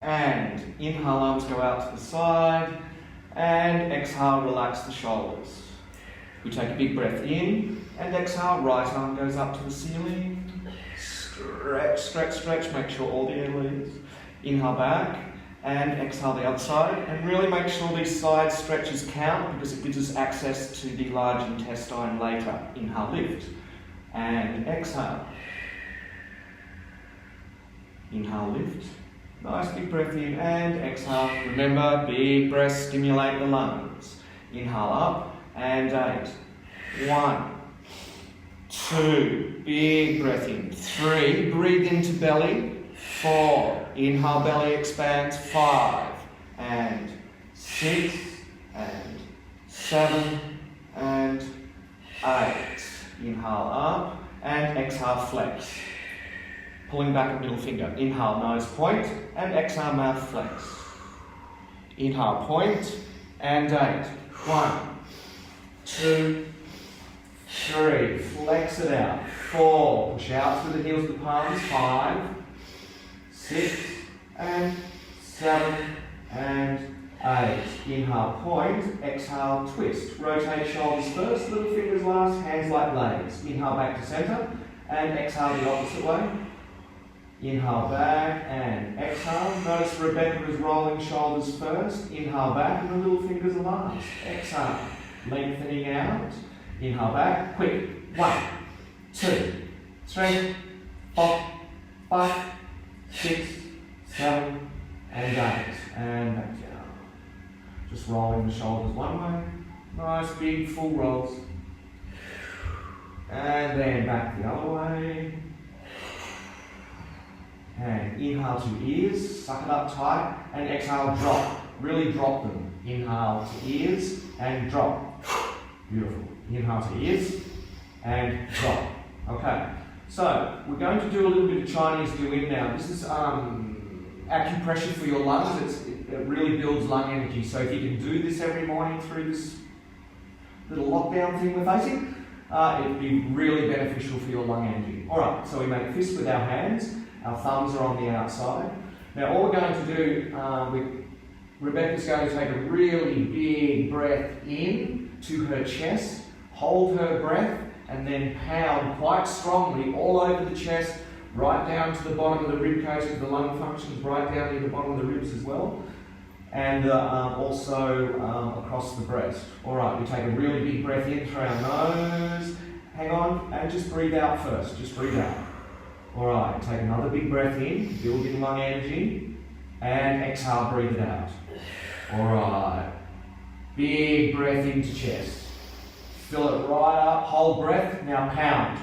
And inhale, arms go out to the side. And exhale, relax the shoulders. We take a big breath in. And exhale, right arm goes up to the ceiling. Stretch, stretch, stretch. Make sure all the air leaves. Inhale back. And exhale the other side. And really make sure these side stretches count because it gives us access to the large intestine later. Inhale, lift. And exhale. Inhale, lift. Nice big breath in and exhale. Remember, big breaths stimulate the lungs. Inhale up and 8. 1, 2, big breath in. 3, breathe into belly. 4, inhale, belly expands. 5 and 6 and 7 and 8. Inhale up and exhale, flex. Pulling back a middle finger. Inhale, nose point, and exhale, mouth flex. Inhale, point, and 8. 1, 2, 3. Flex it out. 4. Push out through the heels of the palms. 5, 6, and 7, and 8. Inhale, point. Exhale, twist. Rotate shoulders first, little fingers last, hands like blades. Inhale, back to center, and exhale the opposite way. Inhale back and exhale. Notice Rebecca is rolling shoulders first. Inhale back and the little fingers are last. Exhale. Lengthening out. Inhale back. Quick. 1, 2, 3, 4, 5, 6, 7, and 8. And back down. Just rolling the shoulders one way. Nice big full rolls. And then back the other way. And inhale to ears, suck it up tight, and exhale, drop. Really drop them. Inhale to ears, and drop. Beautiful. Inhale to ears, and drop. Okay, so we're going to do a little bit of Chinese do-in now. This is acupressure for your lungs. It really builds lung energy. So if you can do this every morning through this little lockdown thing we're facing, it would be really beneficial for your lung energy. Alright, so we make fists with our hands. Our thumbs are on the outside. Now all we're going to do, Rebecca's going to take a really big breath in to her chest, hold her breath, and then pound quite strongly all over the chest, right down to the bottom of the rib cage, because the lung functions right down near the bottom of the ribs as well, and also across the breast. Alright, we take a really big breath in through our nose, hang on, and just breathe out first, just breathe out. Alright, take another big breath in, building lung energy, and exhale, breathe it out. Alright, big breath into chest. Fill it right up, hold breath, now pound.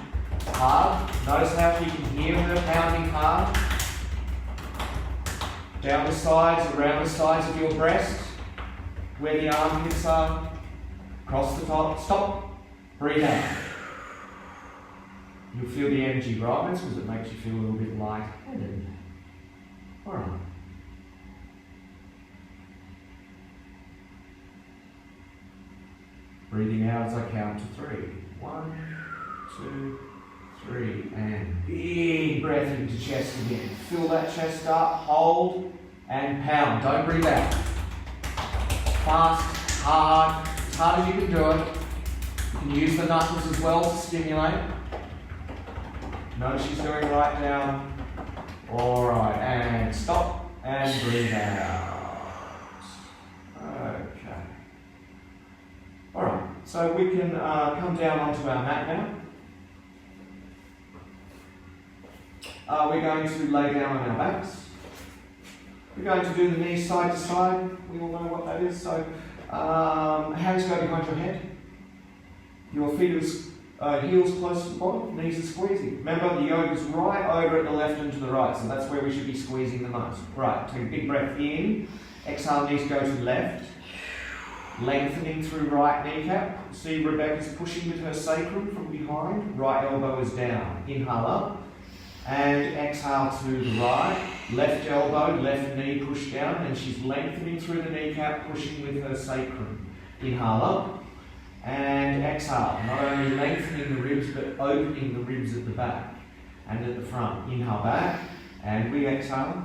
Hard, notice how you can hear her pounding hard. Down the sides, around the sides of your breast, where the armpits are, across the top, stop, breathe out. You'll feel the energy rise because it makes you feel a little bit light-headed. Alright. Breathing out as I count to 3. 1, 2, 3, and big breath into chest again. Fill that chest up, hold, and pound. Don't breathe out. Fast, hard, as hard as you can do it. You can use the knuckles as well to stimulate. Notice she's doing right down. Alright, and stop, and breathe out. Okay. Alright, so we can come down onto our mat now. We're going to lay down on our backs. We're going to do the knees side to side. We all know what that is. So, hands go behind your head. Your feet are heels close to the bottom, knees are squeezing. Remember, the yoke is right over at the left and to the right, so that's where we should be squeezing the most. Right, take a big breath in. Exhale, knees go to left. Lengthening through right kneecap. See Rebecca's pushing with her sacrum from behind. Right elbow is down. Inhale up. And exhale to the right. Left elbow, left knee push down. And she's lengthening through the kneecap, pushing with her sacrum. Inhale up. And exhale, not only lengthening the ribs, but opening the ribs at the back and at the front. Inhale back, and we exhale.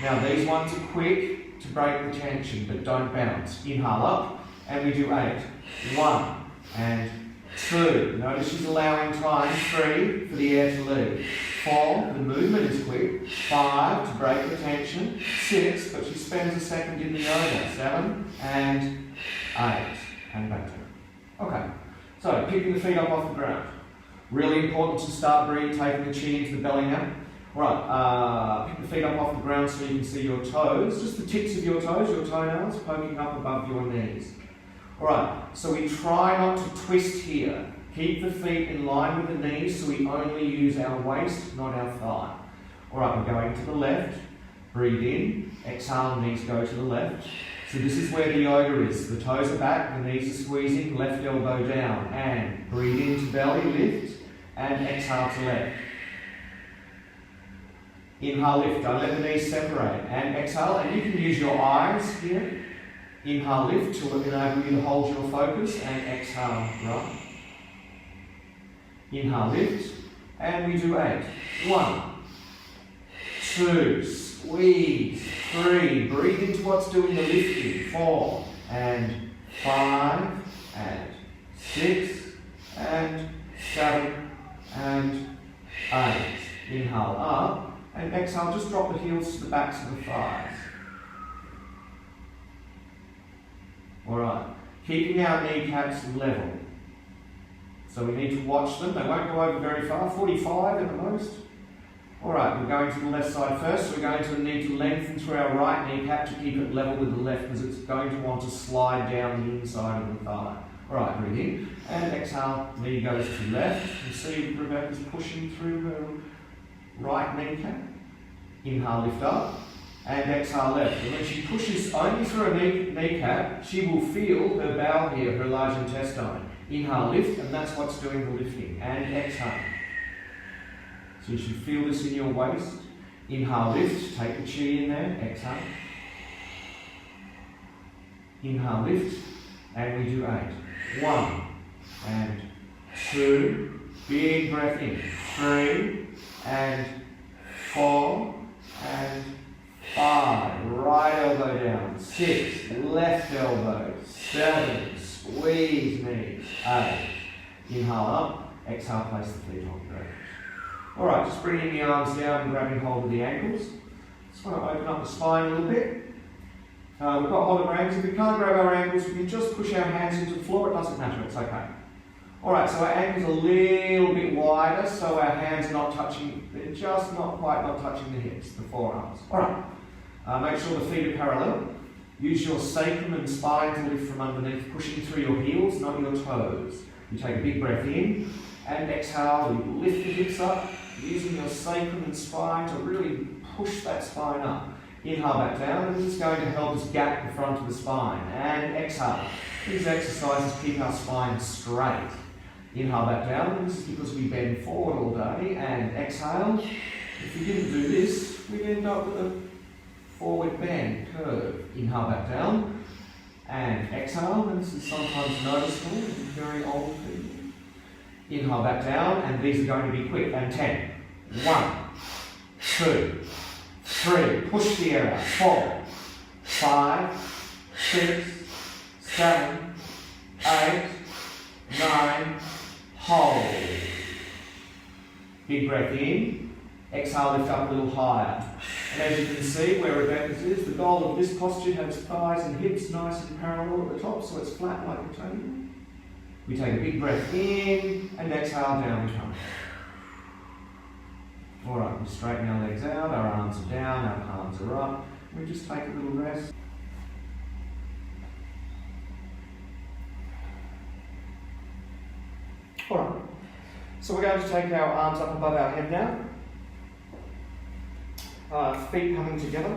Now these ones are quick to break the tension, but don't bounce. Inhale up, and we do 8. 1 and 2. Notice she's allowing time. 3 for the air to leave. 4, the movement is quick. 5 to break the tension. 6, but she spends a second in the yoga. 7 and 8. And back to her. Okay, so picking the feet up off the ground. Really important to start breathing, taking the chin into the belly now. Right, pick the feet up off the ground so you can see your toes, just the tips of your toes, your toenails, poking up above your knees. Alright, so we try not to twist here. Keep the feet in line with the knees so we only use our waist, not our thigh. Alright, we're going to the left. Breathe in, exhale, knees go to the left. So this is where the yoga is. The toes are back, the knees are squeezing, left elbow down. And breathe into belly, lift, and exhale to left. Inhale, lift, don't let the knees separate. And exhale, and you can use your eyes here. Inhale, lift to enable you to hold your focus, and exhale, right. Inhale, lift, and we do 8. 1, 2, squeeze. 3, breathe into what's doing the lifting. 4, and 5, and 6, and 7, and 8. Inhale up, and exhale, just drop the heels to the backs of the thighs. Alright, keeping our kneecaps level. So we need to watch them, they won't go over very far, 45 at the most. Alright, we're going to the left side first, so we're going to need to lengthen through our right kneecap to keep it level with the left because it's going to want to slide down the inside of the thigh. Alright, breathe in, and exhale, knee goes to left. You see Rebecca's pushing through her right kneecap. Inhale, lift up, and exhale, left. And when she pushes only through her kneecap, she will feel her bowel here, her large intestine. Inhale, lift, and that's what's doing the lifting. And exhale. So you should feel this in your waist. Inhale, lift, take the chi in there, exhale. Inhale, lift, and we do 8. 1 and 2, big breath in. 3 and 4 and 5, right elbow down. 6, left elbow. 7, squeeze knees. 8, inhale up, exhale, place the feet on the ground. Alright, just bringing the arms down and grabbing hold of the ankles. Just want to open up the spine a little bit. We've got hold of our ankles. If we can't grab our ankles, we can just push our hands into the floor. It doesn't matter, it's okay. Alright, so our ankles are a little bit wider, so our hands are not touching, they're just not quite touching the hips, the forearms. Alright, make sure the feet are parallel. Use your sacrum and spine to lift from underneath, pushing through your heels, not your toes. You take a big breath in, and exhale, you lift the hips up, using your sacrum and spine to really push that spine up. Inhale back down, and this is going to help us gap the front of the spine. And exhale. These exercises keep our spine straight. Inhale back down, and this is because we bend forward all day. And exhale. If we didn't do this, we'd end up with a forward bend, curve. Inhale back down, and exhale. And this is sometimes noticeable in very old people. Inhale back down, and these are going to be quick. And 10. 1, 2, 3. Push the air out. 4, 5, 6, 7, 8, 9. Hold. Big breath in. Exhale, lift up a little higher. And as you can see where Rebecca's is, the goal of this posture has thighs and hips nice and parallel at the top, so it's flat like a table. We take a big breath in, and exhale, down we come. Alright, we straighten our legs out, our arms are down, our palms are up. We just take a little rest. Alright, so we're going to take our arms up above our head now. Feet coming together.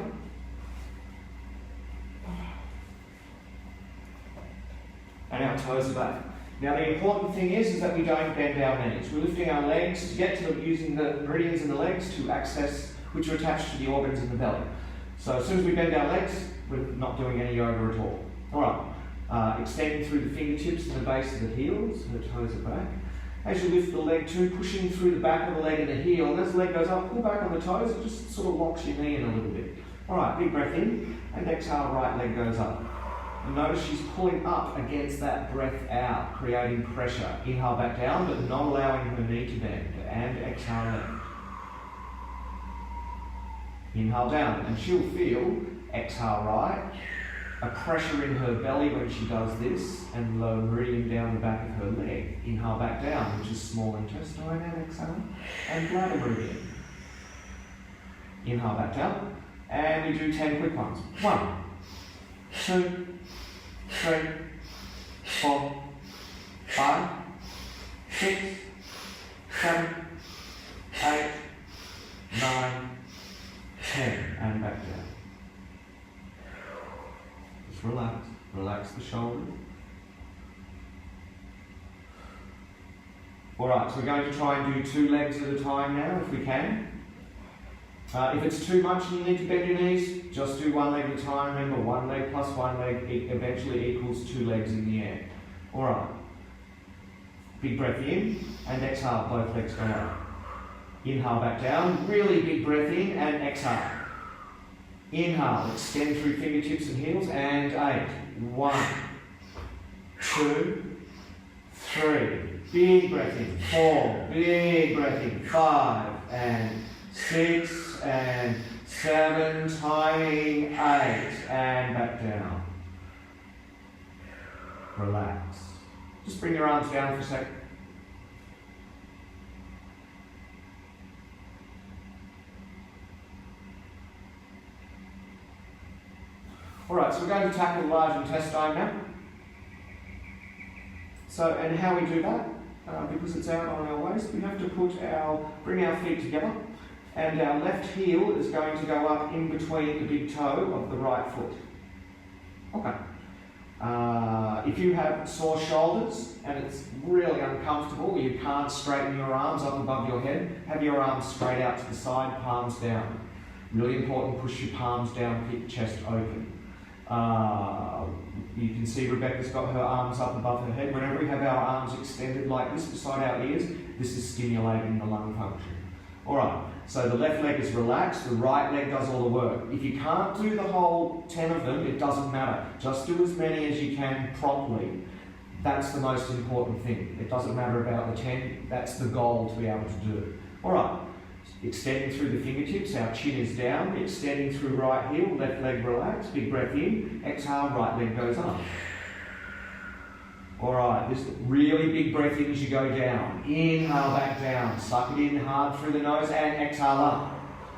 And our toes are back. Now the important thing is that we don't bend our knees. We're lifting our legs to get to using the meridians in the legs to access, which are attached to the organs in the belly. So as soon as we bend our legs, we're not doing any yoga at all. Alright, extending through the fingertips and the base of the heels, the toes are back. As you lift the leg too, pushing through the back of the leg and the heel, and as the leg goes up, pull back on the toes, it just sort of locks your knee in a little bit. Alright, big breath in, and exhale, right leg goes up. And notice she's pulling up against that breath out, creating pressure. Inhale back down, but not allowing her knee to bend. And exhale left. Inhale down, and she'll feel, exhale right, a pressure in her belly when she does this, and low meridian down the back of her leg. Inhale back down, which is small intestine, and exhale, and bladder meridian. Inhale back down, and we do 10 quick ones. 1, 2, 3, 4, 5, 6, 7, 8, 9, 10, and back down. Just relax. Relax the shoulders. Alright, so we're going to try and do 2 legs at a time now, if we can. If it's too much and you need to bend your knees, just do 1 leg at a time. Remember, 1 leg plus 1 leg eventually equals 2 legs in the air. Alright. Big breath in, and exhale, both legs go up. Inhale back down, really big breath in, and exhale. Inhale, extend through fingertips and heels, and 8. 1, 2, 3. Big breath in. 4. Big breath in. 5, and 6, and 7. Timing. 8, and back down. Relax. Just bring your arms down for a sec. Alright, so we're going to tackle the large intestine now. So, and how we do that, because it's out on our waist, we have to bring our feet together, and our left heel is going to go up in between the big toe of the right foot. Okay. If you have sore shoulders and it's really uncomfortable, you can't straighten your arms up above your head, have your arms straight out to the side, palms down. Really important, push your palms down, keep the chest open. You can see Rebecca's got her arms up above her head. Whenever we have our arms extended like this beside our ears, this is stimulating the lung function. Alright, so the left leg is relaxed, the right leg does all the work. If you can't do the whole 10 of them, it doesn't matter. Just do as many as you can properly. That's the most important thing. It doesn't matter about the 10, that's the goal to be able to do. Alright. Extending through the fingertips, our chin is down, extending through right heel, left leg relaxed, big breath in, exhale, right leg goes up. Alright, this really big breath in as you go down. Inhale back down, suck it in hard through the nose and exhale up.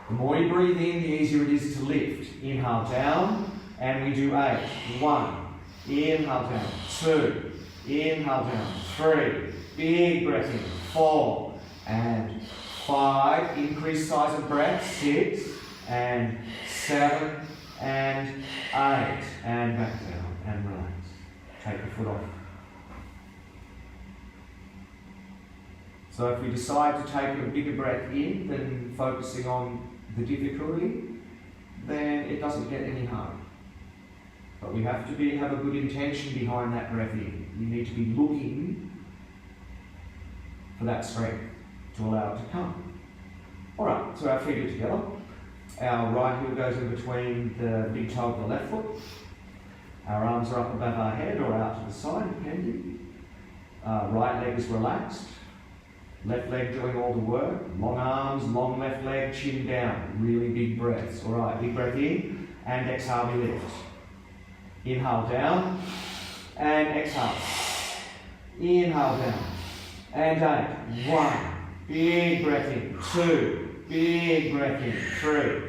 The more you breathe in, the easier it is to lift. Inhale down, and we do 8. 1, inhale down, 2, inhale down, 3, big breath in, 4, and 5, increased size of breath, 6, and 7, and 8, and back down, and relax. Take the foot off. So if we decide to take a bigger breath in than focusing on the difficulty, then it doesn't get any harder. But we have to have a good intention behind that breath in. You need to be looking for that strength to allow it to come. Alright, so our feet are together. Our right heel goes in between the big toe of the left foot. Our arms are up above our head or out to the side, depending. Right leg is relaxed. Left leg doing all the work. Long arms, long left leg, chin down. Really big breaths. Alright, big breath in and exhale, we lift. Inhale down and exhale. Inhale down and 8. 1. Big breath in. 2. Big breath in. 3.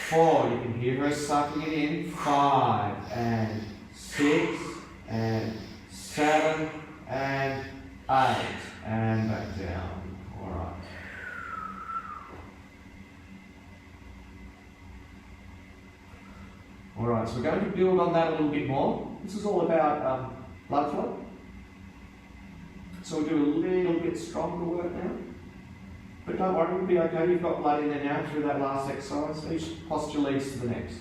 4. You can hear her sucking it in. 5 and 6 and 7 and 8 and back down. All right. All right. So we're going to build on that a little bit more. This is all about blood flow. So we'll do a little bit stronger work now. But don't worry, it'll be okay. You've got blood in there now through that last exercise. Each posture leads to the next.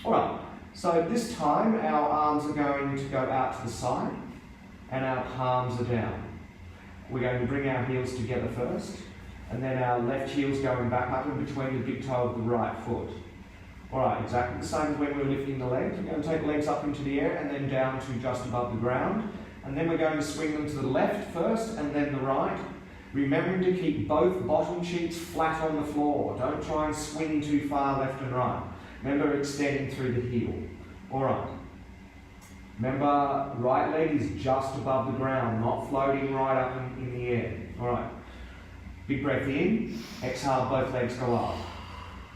All right. So this time our arms are going to go out to the side and our palms are down. We're going to bring our heels together first, and then our left heel's going back up in between the big toe of the right foot. Alright, exactly the same as when we were lifting the legs. We're going to take the legs up into the air and then down to just above the ground. And then we're going to swing them to the left first and then the right. Remembering to keep both bottom cheeks flat on the floor. Don't try and swing too far left and right. Remember extending through the heel. Alright. Remember, right leg is just above the ground, not floating right up in the air. Alright. Big breath in. Exhale, both legs go up.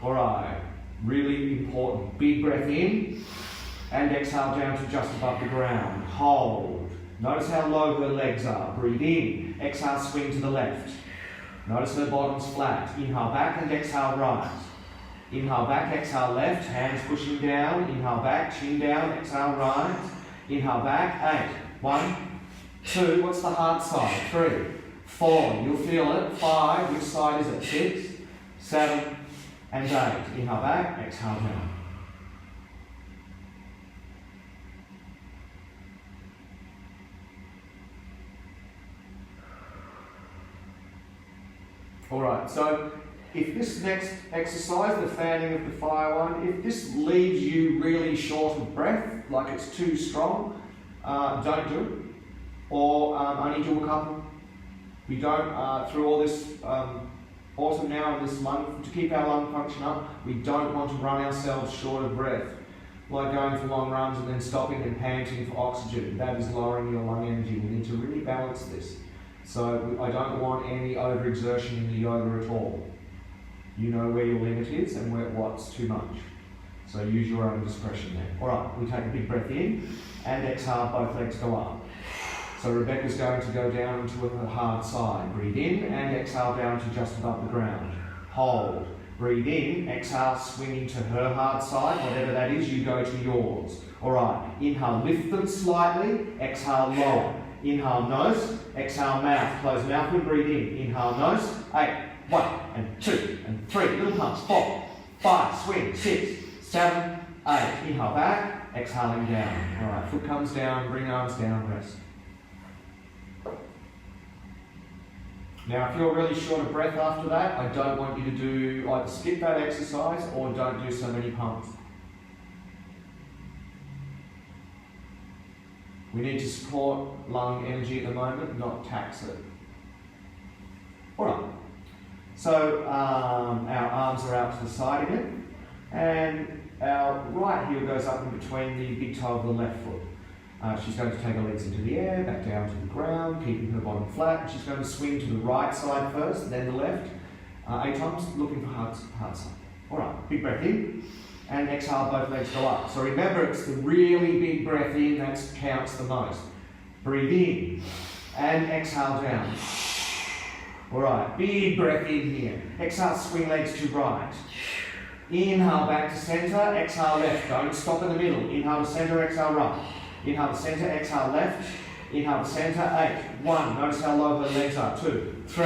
Alright. Really important. Big breath in. And exhale down to just above the ground. Hold. Notice how low her legs are. Breathe in. Exhale, swing to the left. Notice her bottom's flat. Inhale back and exhale right. Inhale back, exhale left. Hands pushing down. Inhale back, chin down. Exhale right. Inhale back. 8. 1, 2. What's the hard side? 3, 4. You'll feel it. 5. Which side is it? 6, 7, and 8. Inhale back. Exhale down. Alright, so if this next exercise, the fanning of the fire one, if this leaves you really short of breath, like it's too strong, don't do it. Or only do a couple. We don't, through all this autumn now and this month, to keep our lung function up, we don't want to run ourselves short of breath. Like going for long runs and then stopping and panting for oxygen. That is lowering your lung energy. We need to really balance this. So I don't want any overexertion in the yoga at all. You know where your limit is and what's too much. So use your own discretion there. Alright, we take a big breath in and exhale, both legs go up. So Rebecca's going to go down to her hard side. Breathe in and exhale down to just above the ground. Hold. Breathe in, exhale, swinging to her hard side. Whatever that is, you go to yours. Alright, inhale, lift them slightly. Exhale, lower. Inhale, nose. Exhale, mouth. Close mouth and breathe in. Inhale, nose. 8. 1 and 2 and 3. Little pumps. 4, 5. Swing. 6, 7, 8. Inhale back. Exhaling down. Alright, foot comes down. Bring arms down. Rest. Now, if you're really short of breath after that, I don't want you to do either skip that exercise or don't do so many pumps. We need to support lung energy at the moment, not tax it. Alright, so our arms are out to the side again, and our right heel goes up in between the big toe of the left foot. She's going to take her legs into the air, back down to the ground, keeping her bottom flat. She's going to swing to the right side first, then the left. 8 times, looking for hard side. Alright, big breath in. And exhale, both legs go up. So remember, it's the really big breath in that counts the most. Breathe in and exhale down. Alright, big breath in here. Exhale, swing legs to right. Inhale back to centre, exhale left. Don't stop in the middle. Inhale to centre, exhale right. Inhale to centre, exhale left. Inhale to centre, 8. 1. Notice how low the legs are. 2, 3,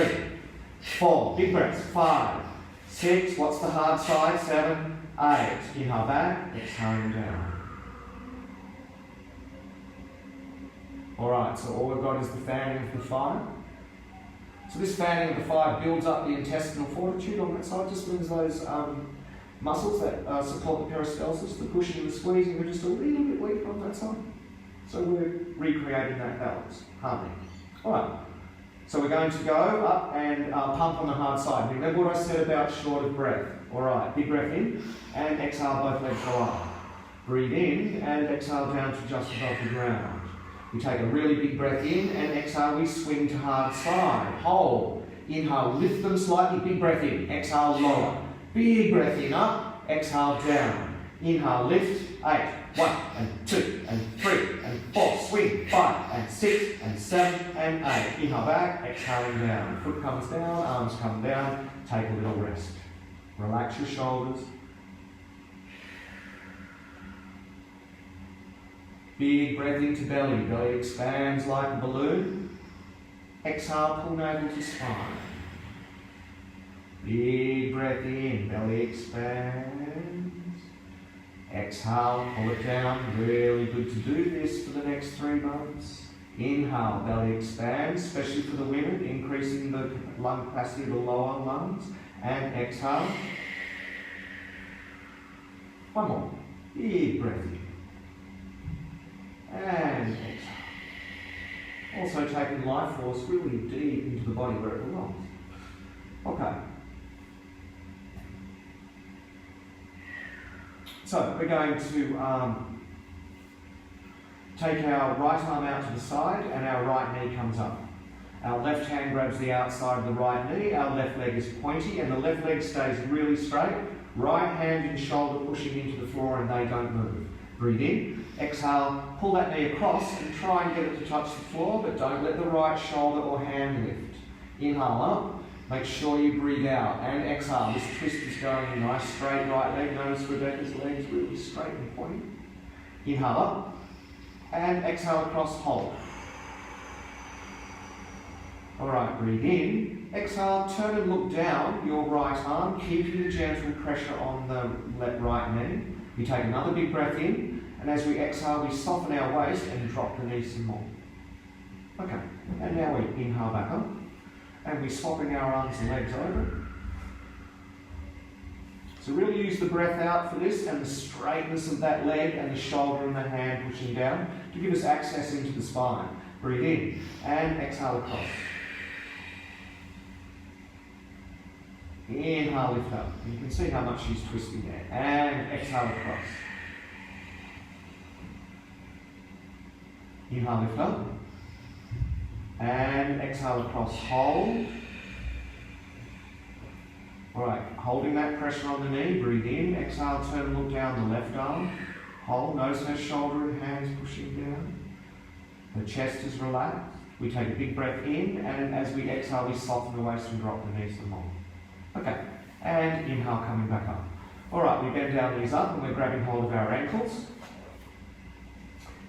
4. Big breaths. 5, 6. What's the hard side? 7, 8. Inhale back, exhaling down. Alright, so all we've got is the fanning of the fire. So this fanning of the fire builds up the intestinal fortitude on that side, just brings those muscles that support the peristalsis, the pushing and the squeezing, are just a little bit weak on that side. So we're recreating that balance, harmony. Alright, so we're going to go up and pump on the hard side. Remember what I said about short of breath. Alright, big breath in and exhale, both legs go up. Breathe in and exhale down to just above the ground. We take a really big breath in and exhale, we swing to hard side. Hold. Inhale, lift them slightly, big breath in. Exhale, lower. Big breath in, up. Exhale, down. Inhale, lift. 8. 1 and 2 and 3 and 4. Swing. 5 and 6 and 7 and 8. Inhale back, exhaling down. Foot comes down, arms come down. Take a little rest. Relax your shoulders. Big breath into belly. Belly expands like a balloon. Exhale, pull navel to spine. Big breath in. Belly expands. Exhale, pull it down. Really good to do this for the next 3 months. Inhale, belly expands, especially for the women, increasing the lung capacity of the lower lungs. And exhale. One more. Big breath in. And exhale. Also taking life force really deep into the body where it belongs. Okay. So we're going to take our right arm out to the side and our right knee comes up. Our left hand grabs the outside of the right knee, our left leg is pointy and the left leg stays really straight. Right hand and shoulder pushing into the floor and they don't move. Breathe in, exhale, pull that knee across and try and get it to touch the floor, but don't let the right shoulder or hand lift. Inhale up, make sure you breathe out and exhale. This twist is going nice straight right leg. Notice Rebecca's legs really straight and pointy. Inhale up and exhale across, hold. Alright, breathe in, exhale, turn and look down your right arm, keeping the gentle pressure on the right knee. We take another big breath in, and as we exhale, we soften our waist and drop the knee some more. Okay, and now we inhale back up, and we're swapping our arms and legs over. So really use the breath out for this, and the straightness of that leg and the shoulder and the hand pushing down to give us access into the spine. Breathe in, and exhale across. Inhale, lift up. You can see how much she's twisting there. And exhale across. Inhale, lift up. And exhale across. Hold. Alright, holding that pressure on the knee. Breathe in. Exhale, turn and look down the left arm. Hold. Notice her shoulder and hands pushing down. The chest is relaxed. We take a big breath in, and as we exhale, we soften the waist and drop the knees some more. Okay, and inhale, coming back up. Alright, we bend our knees up and we're grabbing hold of our ankles.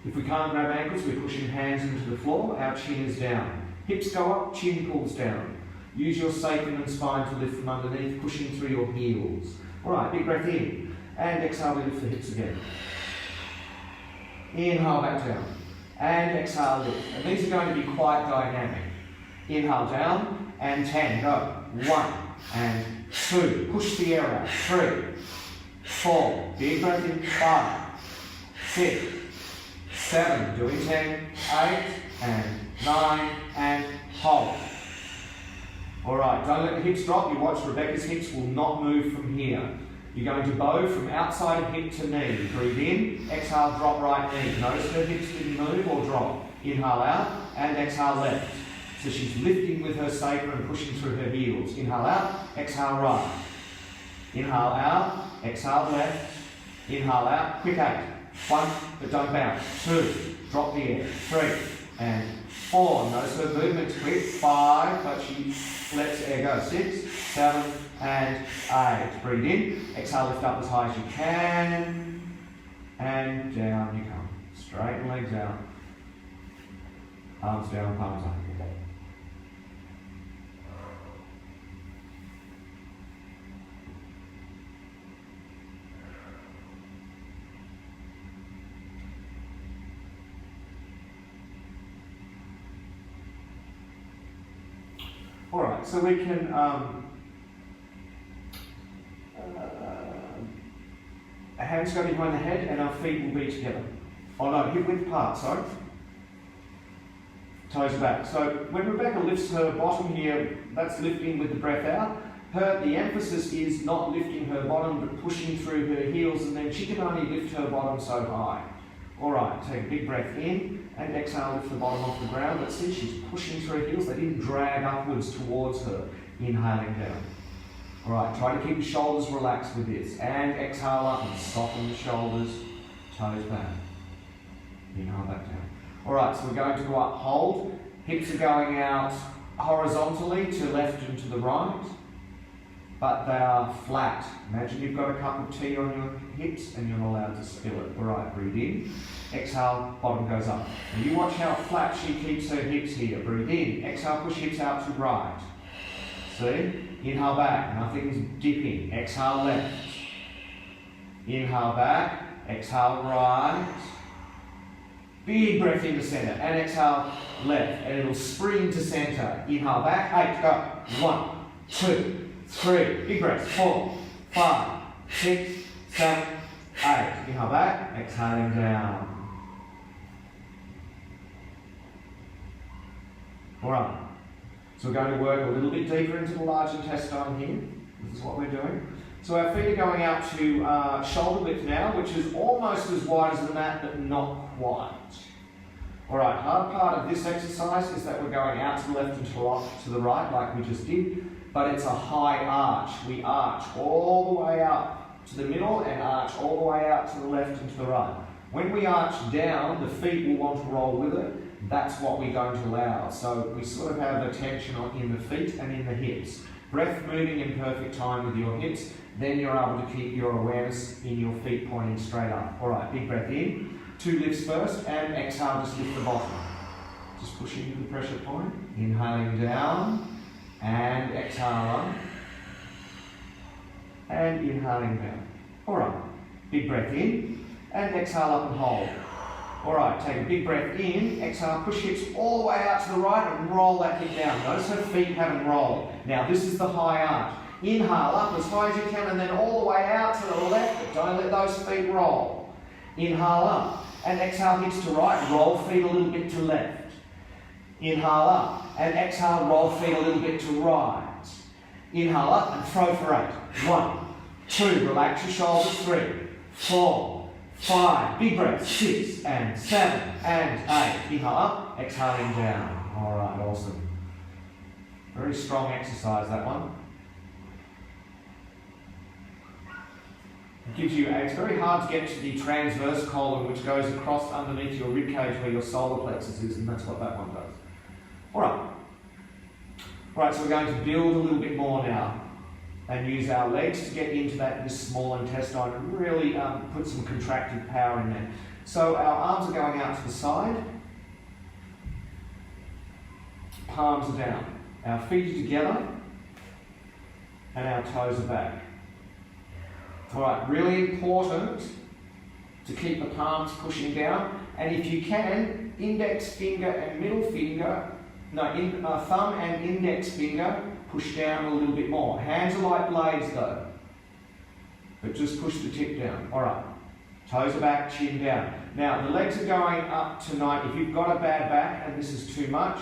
If we can't grab ankles, we're pushing hands into the floor, our chin is down. Hips go up, chin pulls down. Use your sacrum and spine to lift from underneath, pushing through your heels. Alright, big breath in, and exhale, we lift the hips again. Inhale, back down, and exhale, lift. And these are going to be quite dynamic. Inhale down, and 10, go. 1. And 2, push the air out, 3, 4, big breath in, 5, 6, 7, doing 10, 8, and 9, and hold. Alright, don't let the hips drop. You watch Rebecca's hips will not move from here. You're going to bow from outside of hip to knee. Breathe in, exhale, drop right knee. Notice her hips didn't move or drop. Inhale out, and exhale left. So she's lifting with her sacrum and pushing through her heels. Inhale out, exhale right. Inhale out, exhale left. Inhale out, quick 8. 1, but don't bounce. 2, drop the air. 3, and 4. Notice her movement's quick. 5, but she lets air go. 6, 7, and 8. Breathe in, exhale, lift up as high as you can. And down you come. Straighten legs out. Arms down, palms up. Alright, so we can hands go behind the head and our feet will be together. Oh no, hip width apart, sorry. Toes back. So when Rebecca lifts her bottom here, that's lifting with the breath out. The emphasis is not lifting her bottom but pushing through her heels, and then she can only lift her bottom so high. Alright, take a big breath in and exhale, lift the bottom off the ground. Let's see, she's pushing through her heels. They didn't drag upwards towards her. Inhaling down. Alright, try to keep the shoulders relaxed with this. And exhale up and soften the shoulders, toes back. Inhale back down. Alright, so we're going to go up, hold. Hips are going out horizontally to left and to the right, but they are flat. Imagine you've got a cup of tea on your hips and you're not allowed to spill it. Alright, breathe in. Exhale, bottom goes up. And you watch how flat she keeps her hips here. Breathe in. Exhale, push hips out to right. See? Inhale back, nothing's dipping. Exhale left. Inhale back, exhale right. Big breath into center and exhale left, and it'll spring to center. Inhale back, 8, go. 1, 2, 3, big breath. 4, 5, 6, 7, 8. Inhale back, exhaling down. Alright, so we're going to work a little bit deeper into the large intestine here. This is what we're doing. So our feet are going out to shoulder width now, which is almost as wide as the mat, but not quite. Alright, hard part of this exercise is that we're going out to the left and to the right, like we just did, but it's a high arch. We arch all the way up to the middle and arch all the way out to the left and to the right. When we arch down, the feet will want to roll with it. That's what we're going to allow. So we sort of have the tension in the feet and in the hips. Breath moving in perfect time with your hips, then you're able to keep your awareness in your feet pointing straight up. Alright, big breath in. 2 lifts first, and exhale, just lift the bottom. Just push into the pressure point. Inhaling down, and exhale up. And inhaling down. Alright, big breath in, and exhale up and hold. Alright, take a big breath in, exhale, push hips all the way out to the right and roll that hip down. Notice her feet haven't rolled. Now this is the high arch. Inhale up as high as you can and then all the way out to the left, but don't let those feet roll. Inhale up and exhale hips to right, roll feet a little bit to left. Inhale up and exhale, roll feet a little bit to right. Inhale up and throw for 8. 1, 2, relax your shoulders, 3, 4, 5, big breath, 6 and 7 and 8. Inhale up, exhaling down. Alright, awesome. Very strong exercise, that one. It gives you, it's very hard to get to the transverse colon, which goes across underneath your rib cage where your solar plexus is, and that's what that one does. Alright. Alright, so we're going to build a little bit more now and use our legs to get into this small intestine and really put some contracted power in there. So our arms are going out to the side, palms are down, our feet are together, and our toes are back. Alright, really important to keep the palms pushing down, and if you can, index finger and middle finger, thumb and index finger push down a little bit more. Hands are like blades though, but just push the tip down. Alright, toes are back, chin down. Now the legs are going up tonight. If you've got a bad back and this is too much,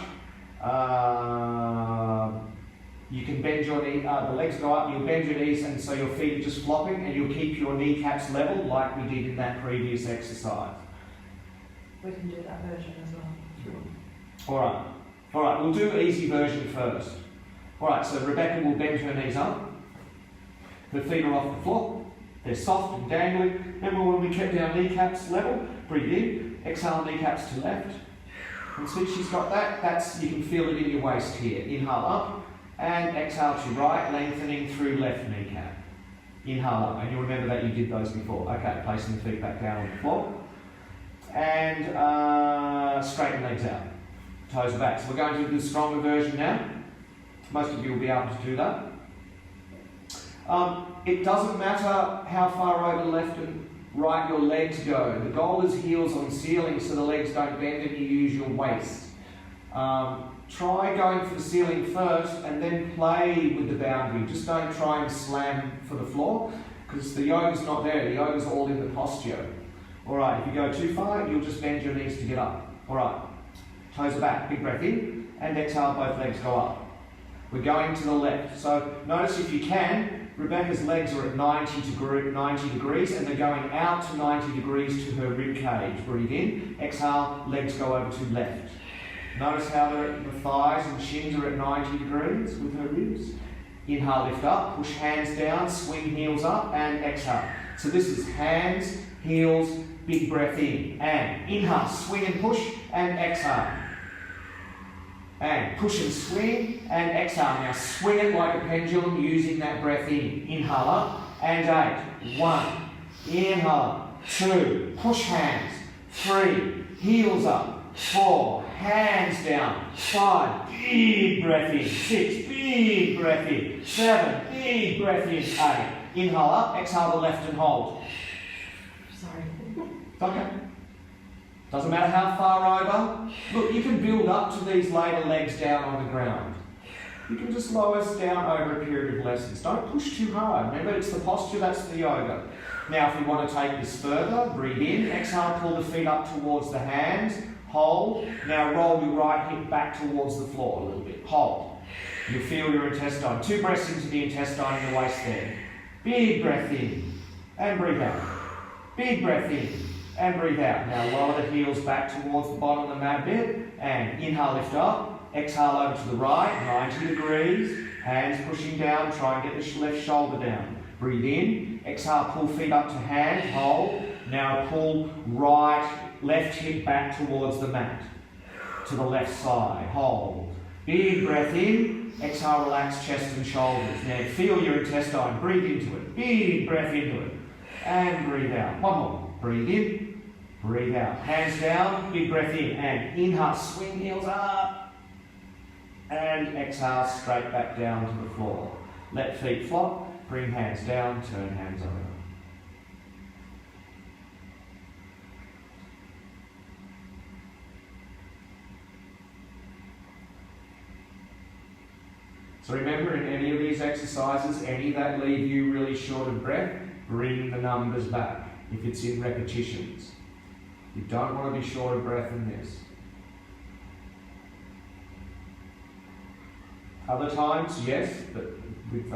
you can bend your knee, the legs go up, you'll bend your knees and so your feet are just flopping and you'll keep your kneecaps level like we did in that previous exercise. We can do that version as well. Alright, we'll do easy version first. Alright, so Rebecca will bend her knees up. Her feet are off the floor. They're soft and dangling. Remember when we kept our kneecaps level? Breathe in, exhale kneecaps to left. And see, she's got that. You can feel it in your waist here. Inhale up. And exhale to right, lengthening through left kneecap. Inhale up, and you'll remember that you did those before. Okay, placing the feet back down on the floor. And straighten legs out. Toes are back. So we're going to do the stronger version now. Most of you will be able to do that. It doesn't matter how far over left and right your legs go. The goal is heels on ceiling so the legs don't bend and you use your waist. Try going for the ceiling first and then play with the boundary. Just don't try and slam for the floor because the yoga's not there. The yoga's all in the posture. Alright, if you go too far, you'll just bend your knees to get up. Alright, toes are back, big breath in, and exhale, both legs go up. We're going to the left. So notice if you can, Rebecca's legs are at 90 degrees and they're going out to 90 degrees to her rib cage. Breathe in, exhale, legs go over to left. Notice how the thighs and shins are at 90 degrees with her ribs. Inhale, lift up, push hands down, swing heels up, and exhale. So this is hands, heels, big breath in. And inhale, swing and push, and exhale. And push and swing, and exhale. Now swing it like a pendulum using that breath in. Inhale up, and 8. 1. Inhale. 2. Push hands. 3. Heels up. 4, hands down. 5, big breath in. 6, big breath in. 7, big breath in. 8, inhale up, exhale the left and hold. Sorry. Okay. Doesn't matter how far over. Look, you can build up to these later legs down on the ground. You can just lower us down over a period of lessons. Don't push too hard. Remember, it's the posture, that's the yoga. Now, if you want to take this further, breathe in, exhale, pull the feet up towards the hands, hold. Now roll your right hip back towards the floor a little bit. Hold. You feel your intestine. 2 breaths into the intestine in the waist there. Big breath in and breathe out. Big breath in and breathe out. Now lower the heels back towards the bottom of the mat bit and inhale, lift up. Exhale over to the right, 90 degrees. Hands pushing down, try and get the left shoulder down. Breathe in, exhale, pull feet up to hand, hold. Now pull left hip back towards the mat, to the left side, hold. Big breath in, exhale, relax chest and shoulders. Now feel your intestine, breathe into it. Big breath into it. And breathe out. One more. Breathe in, breathe out. Hands down, big breath in. And inhale, swing heels up. And exhale, straight back down to the floor. Let feet flop, bring hands down, turn hands over. So remember, in any of these exercises, any that leave you really short of breath, bring the numbers back if it's in repetitions. You don't want to be short of breath in this. Other times, yes, but with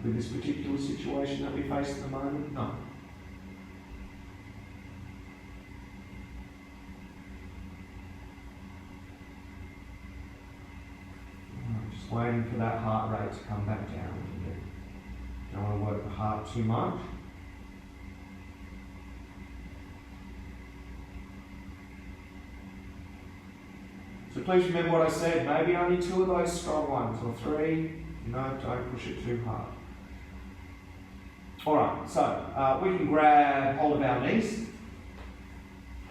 this particular situation that we face at the moment, no. Just waiting for that heart rate to come back down a little bit. Don't want to work the heart too much. So please remember what I said, maybe only 2 of those strong ones, or 3, don't push it too hard. Alright, so we can grab hold of our knees,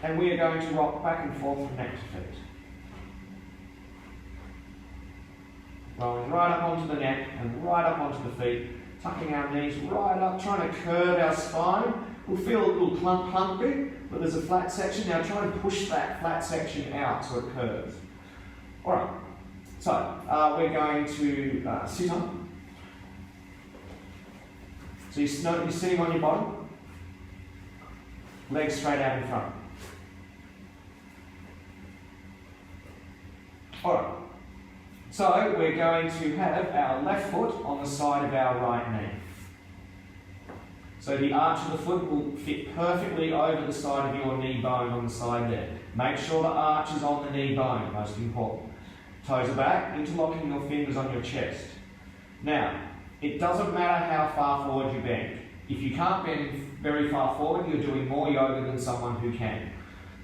and we are going to rock back and forth from neck to feet. Rolling right up onto the neck and right up onto the feet, tucking our knees right up, trying to curve our spine. We'll feel a little plunk bit, but there's a flat section. Now try and push that flat section out so it curves. Alright, so we're going to sit up. So you're sitting on your bottom, legs straight out in front. Alright, so we're going to have our left foot on the side of our right knee. So the arch of the foot will fit perfectly over the side of your knee bone on the side there. Make sure the arch is on the knee bone, most important. Toes are back, interlocking your fingers on your chest. Now, it doesn't matter how far forward you bend. If you can't bend very far forward, you're doing more yoga than someone who can.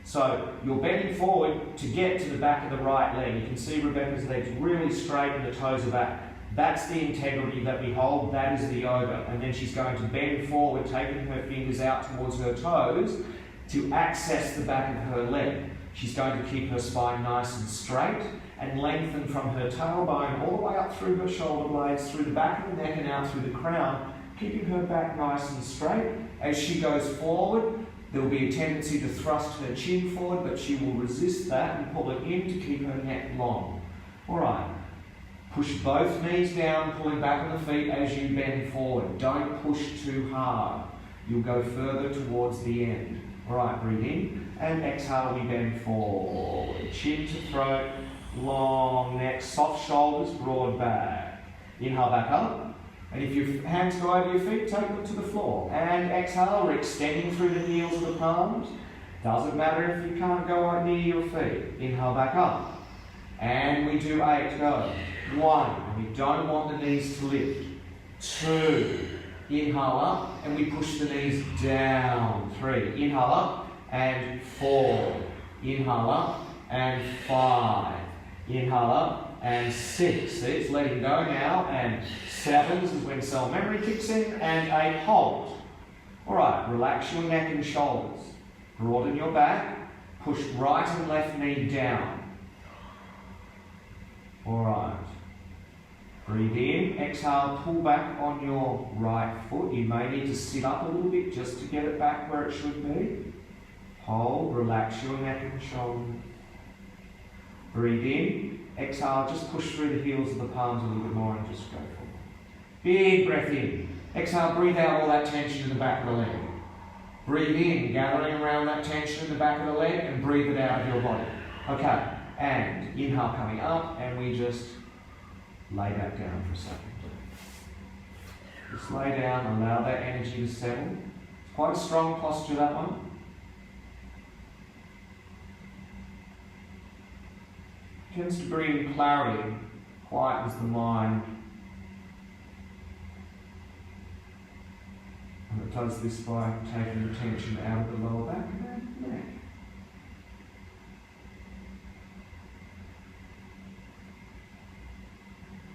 So you're bending forward to get to the back of the right leg. You can see Rebecca's legs really straight and the toes are back. That's the integrity that we hold, that is the yoga. And then she's going to bend forward, taking her fingers out towards her toes to access the back of her leg. She's going to keep her spine nice and straight and lengthen from her tailbone all the way up through her shoulder blades, through the back of the neck and out through the crown, keeping her back nice and straight. As she goes forward, there will be a tendency to thrust her chin forward, but she will resist that and pull it in to keep her neck long. Alright, push both knees down, pulling back on the feet as you bend forward. Don't push too hard. You'll go further towards the end. Alright, breathe in and exhale, we bend forward. Chin to throat, long neck, soft shoulders, broad back. Inhale back up. And if your hands go over your feet, take them to the floor. And exhale, we're extending through the heels of the palms. Doesn't matter if you can't go right near your feet. Inhale back up. And we do 8, go. 1, and we don't want the knees to lift. 2, inhale up, and we push the knees down. 3, inhale up, and 4, inhale up, and 5, inhale up, and 6. See, it's letting go now, and 7 is when cell memory kicks in, and 8, hold. Alright, relax your neck and shoulders. Broaden your back, push right and left knee down. Alright. Breathe in, exhale, pull back on your right foot. You may need to sit up a little bit just to get it back where it should be. Hold, relax your neck and shoulders. Breathe in, Exhale, just push through the heels of the palms a little bit more and just go forward. Big breath in. Exhale, breathe out all that tension in the back of the leg. Breathe in, gathering around that tension in the back of the leg, and breathe it out of your body. Okay, and inhale coming up, and we just lay back down for a second. Just lay down, allow that energy to settle. It's quite a strong posture, that one. Tends to bring clarity, quietens the mind. And it does this by taking the tension out of the lower back and the neck.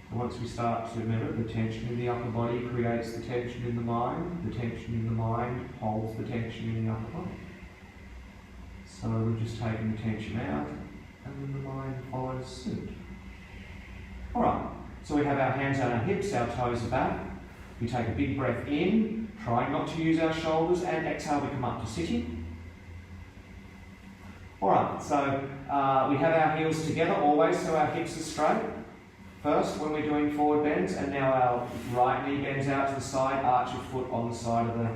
Once we start to remember, the tension in the upper body creates the tension in the mind. The tension in the mind holds the tension in the upper body. So we're just taking the tension out, and then the mind follows suit. Alright, so we have our hands on our hips, our toes are back. We take a big breath in, trying not to use our shoulders, and exhale, we come up to sitting. Alright, so we have our heels together always, so our hips are straight. First, when we're doing forward bends, and now our right knee bends out to the side, arch your foot on the side of the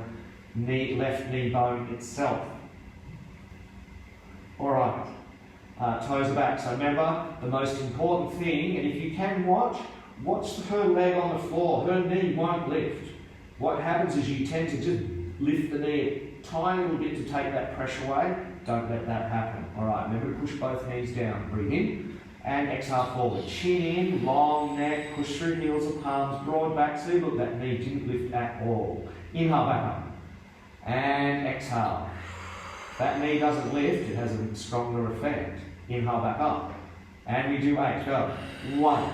knee, left knee bone itself. Alright, toes are back. So remember, the most important thing, and if you can watch her leg on the floor. Her knee won't lift. What happens is you tend to just lift the knee a tiny little bit to take that pressure away. Don't let that happen. Alright, remember to push both knees down. Breathe in. And exhale forward. Chin in, long neck, push through heels of palms, broad back. See, look, that knee didn't lift at all. Inhale back up. And exhale. That knee doesn't lift, it has a stronger effect. Inhale back up. And we do 8. Go. 1.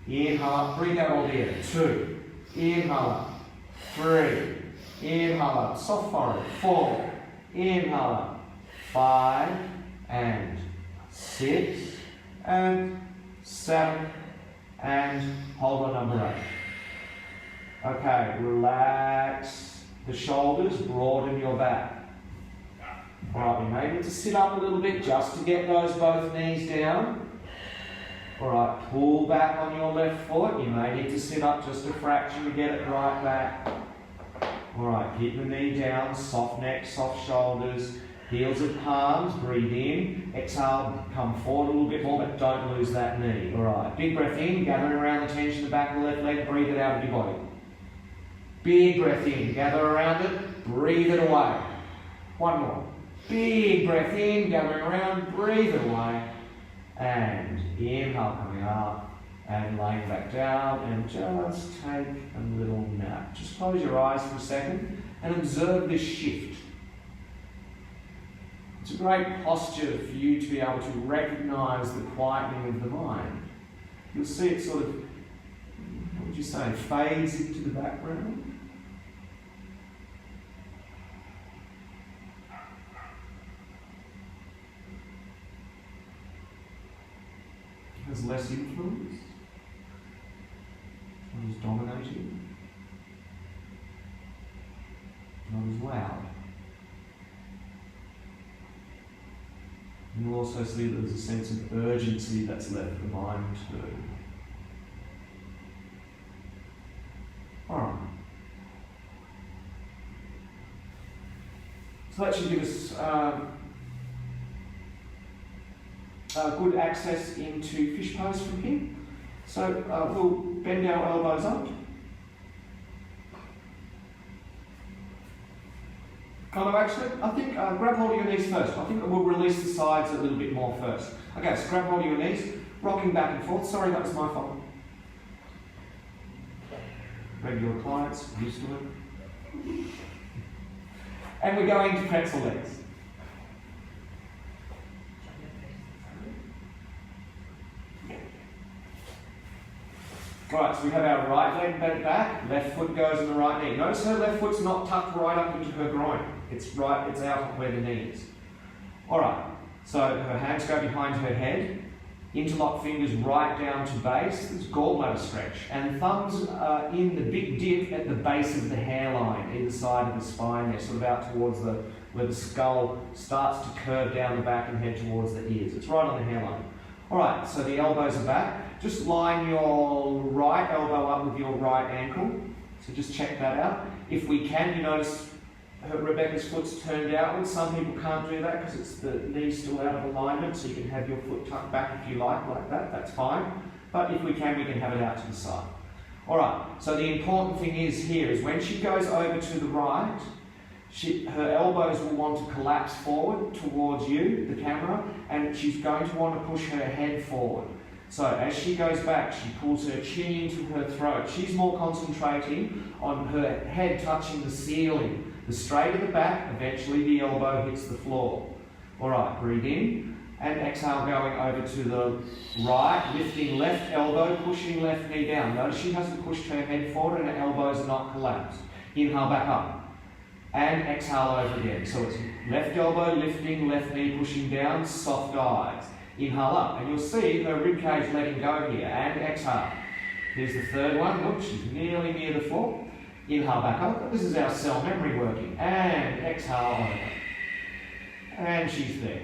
Inhale up, breathe out all together. 2. Inhale up. 3. Inhale up, soft forehead. 4. Inhale up. 5. And 6. And 7, and hold on number 8. Okay, relax the shoulders, broaden your back. Alright, we may need to sit up a little bit just to get those both knees down. Alright, pull back on your left foot. You may need to sit up just a fraction to get it right back. Alright, keep the knee down, soft neck, soft shoulders. Heels of palms, breathe in, exhale, come forward a little bit more, but don't lose that knee. Alright, big breath in, gathering around the tension in the back of the left leg, breathe it out of your body. Big breath in, gather around it, breathe it away. One more. Big breath in, gathering around, breathe it away. And inhale, coming up, and laying back down, and just take a little nap. Just close your eyes for a second, and observe this shift. It's a great posture for you to be able to recognise the quietening of the mind. You'll see it sort of, what would you say, fades into the background. It has less influence. Not as dominating. Not as loud. And you'll also see that there's a sense of urgency that's left the mind too. Alright. So that should give us good access into fish pose from here. So we'll bend our elbows up. Oh, no, actually, I think grab hold of your knees first. I think we'll release the sides a little bit more first. Okay, so grab hold of your knees, rocking back and forth. Sorry, that was my fault. Regular clients, used to it. And we're going to pretzel legs. Right, so we have our right leg bent back, left foot goes in the right knee. Notice her left foot's not tucked right up into her groin. It's out where the knee is. Alright, so her hands go behind her head, interlock fingers right down to base, it's gallbladder stretch, and thumbs are in the big dip at the base of the hairline, either side of the spine there, sort of out towards where the skull starts to curve down the back and head towards the ears. It's right on the hairline. Alright, so the elbows are back. Just line your right elbow up with your right ankle. So just check that out. If we can, you notice Rebecca's foot's turned outwards. Some people can't do that because it's the knee's still out of alignment, so you can have your foot tucked back if you like that, that's fine. But if we can have it out to the side. Alright, so the important thing is here is when she goes over to the right, her elbows will want to collapse forward towards you, the camera, and she's going to want to push her head forward. So as she goes back, she pulls her chin into her throat. She's more concentrating on her head touching the ceiling. The straighter the back, eventually the elbow hits the floor. Alright, breathe in and exhale, going over to the right, lifting left elbow, pushing left knee down. Notice she hasn't pushed her head forward and her elbows are not collapsed. Inhale back up. And exhale over again. So it's left elbow lifting, left knee pushing down, soft eyes. Inhale up, and you'll see her ribcage letting go here. And exhale. Here's the third one. Look, she's nearly near the floor. Inhale back up. This is our cell memory working. And exhale over. And she's there.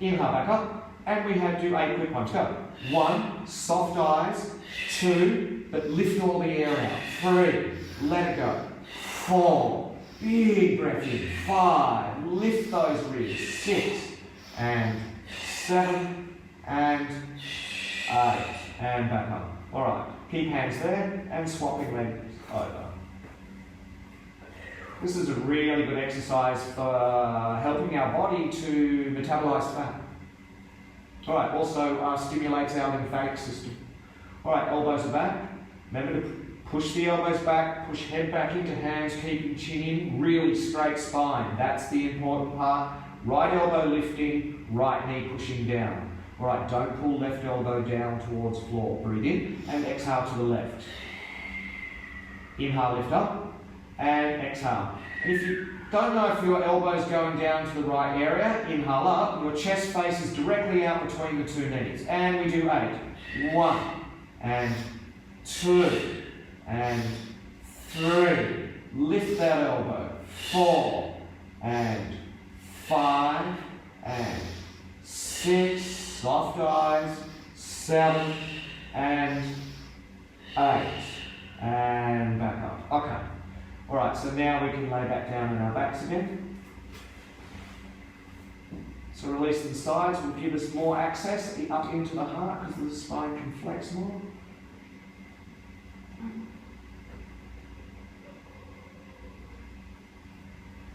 Inhale back up. And we have to do 8 quick ones. Go. 1, soft eyes. 2, but lift all the air out. 3, let it go. 4, big breath in. 5, lift those ribs. 6, and 7, and 8, and back up. Alright, keep hands there, and swapping legs over. This is a really good exercise for helping our body to metabolize fat. Alright, also stimulates our lymphatic system. Alright, elbows are back. Remember to push the elbows back, push head back into hands, keeping chin in, really straight spine. That's the important part. Right elbow lifting, right knee pushing down. Alright, don't pull left elbow down towards floor. Breathe in and exhale to the left. Inhale, lift up, and exhale. And if you don't know if your elbow's going down to the right area, inhale up, your chest faces directly out between the 2 knees. And we do 8. 1, and 2, and 3, lift that elbow. 4, and 5, and 6, soft eyes. 7, and 8, and back up. Okay. Alright, so now we can lay back down on our backs again. So releasing the sides will give us more access up into the heart because the spine can flex more.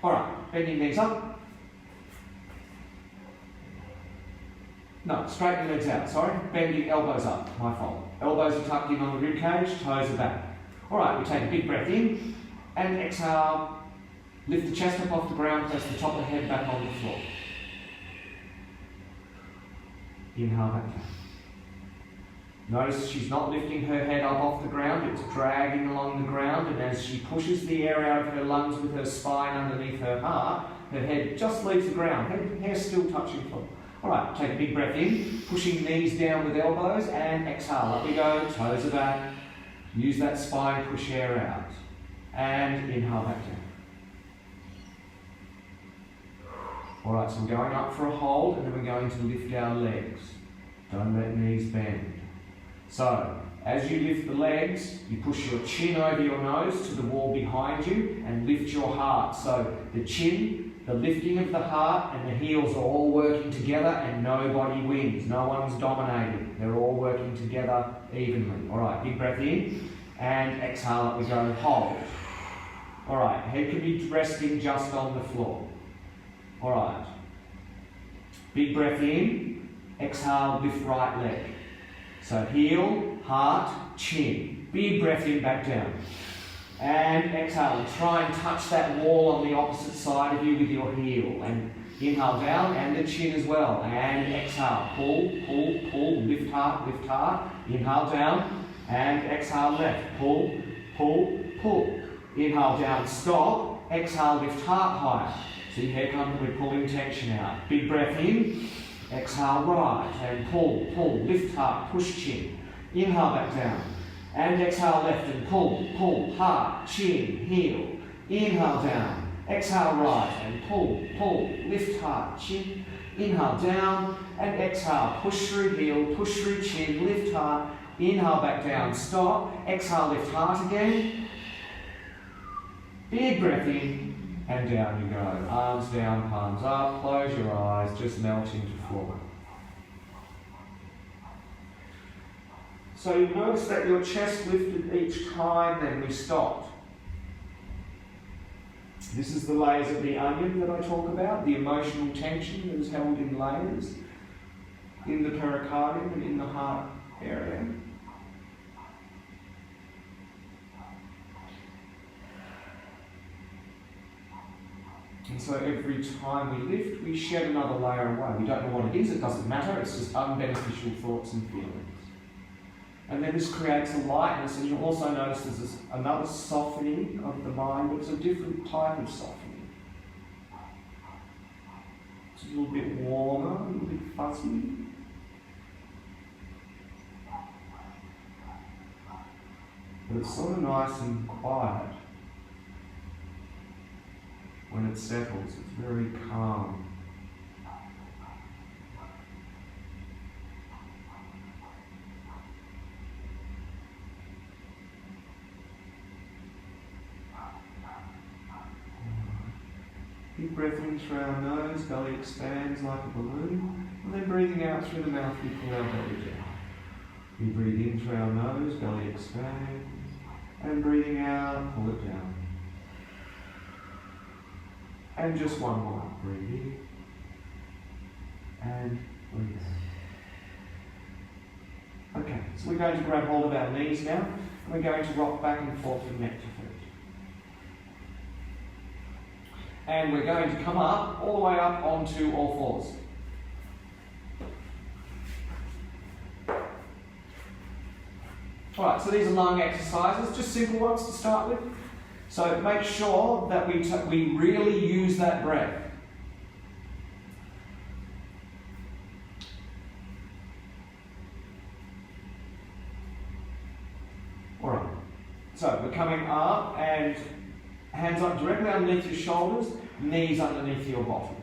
Alright, bend your knees up. No, straighten your legs out, sorry. Bend your elbows up, my fault. Elbows are tucked in on the rib cage, toes are back. Alright, we take a big breath in and exhale. Lift the chest up off the ground, place the top of the head back on the floor. Inhale back down. Notice she's not lifting her head up off the ground, it's dragging along the ground, and as she pushes the air out of her lungs with her spine underneath her heart, her head just leaves the ground, hair still touching floor. Alright, take a big breath in, pushing knees down with elbows, and exhale. Up we go, toes are back. Use that spine, push air out. And inhale back down. Alright, so we're going up for a hold, and then we're going to lift our legs. Don't let knees bend. So, as you lift the legs, you push your chin over your nose to the wall behind you and lift your heart. So the chin, the lifting of the heart and the heels are all working together and nobody wins. No one's dominating. They're all working together evenly. Alright, big breath in and exhale, up we go, hold. Alright, head can be resting just on the floor. Alright, big breath in, exhale, lift right leg. So heel, heart, chin. Big breath in, back down. And exhale, and try and touch that wall on the opposite side of you with your heel. And inhale down, and the chin as well. And exhale, pull, pull, pull, lift heart, lift heart. Inhale down, and exhale left. Pull, pull, pull. Inhale down, stop. Exhale, lift heart higher. So your head comfortably pulling tension out. Big breath in. Exhale right and pull, pull, lift heart, push chin. Inhale back down. And exhale left and pull, pull, heart, chin, heel. Inhale down. Exhale right and pull, pull, lift heart, chin. Inhale down and exhale. Push through heel, push through chin, lift heart. Inhale back down, stop. Exhale, lift heart again. Big breath in, and down you go. Arms down, palms up. Close your eyes, just melt into floor. So you notice that your chest lifted each time, then we stopped. This is the layers of the onion that I talk about, the emotional tension that is held in layers in the pericardium and in the heart area. And so every time we lift, we shed another layer away. We don't know what it is, it doesn't matter, it's just unbeneficial thoughts and feelings. And then this creates a lightness, and you'll also notice there's another softening of the mind, but it's a different type of softening. It's a little bit warmer, a little bit fuzzy. But it's sort of nice and quiet. When it settles, it's very calm. Big breath in through our nose, belly expands like a balloon, and then breathing out through the mouth, we pull our belly down. We breathe in through our nose, belly expands, and breathing out, pull it down. And just one more. Breathe in, and breathe out. Okay, so we're going to grab hold of our knees now, and we're going to rock back and forth from neck to foot. And we're going to come up, all the way up onto all fours. Alright, so these are lung exercises, just simple ones to start with. So make sure that we really use that breath. Alright, so we're coming up and hands up directly underneath your shoulders, knees underneath your bottom.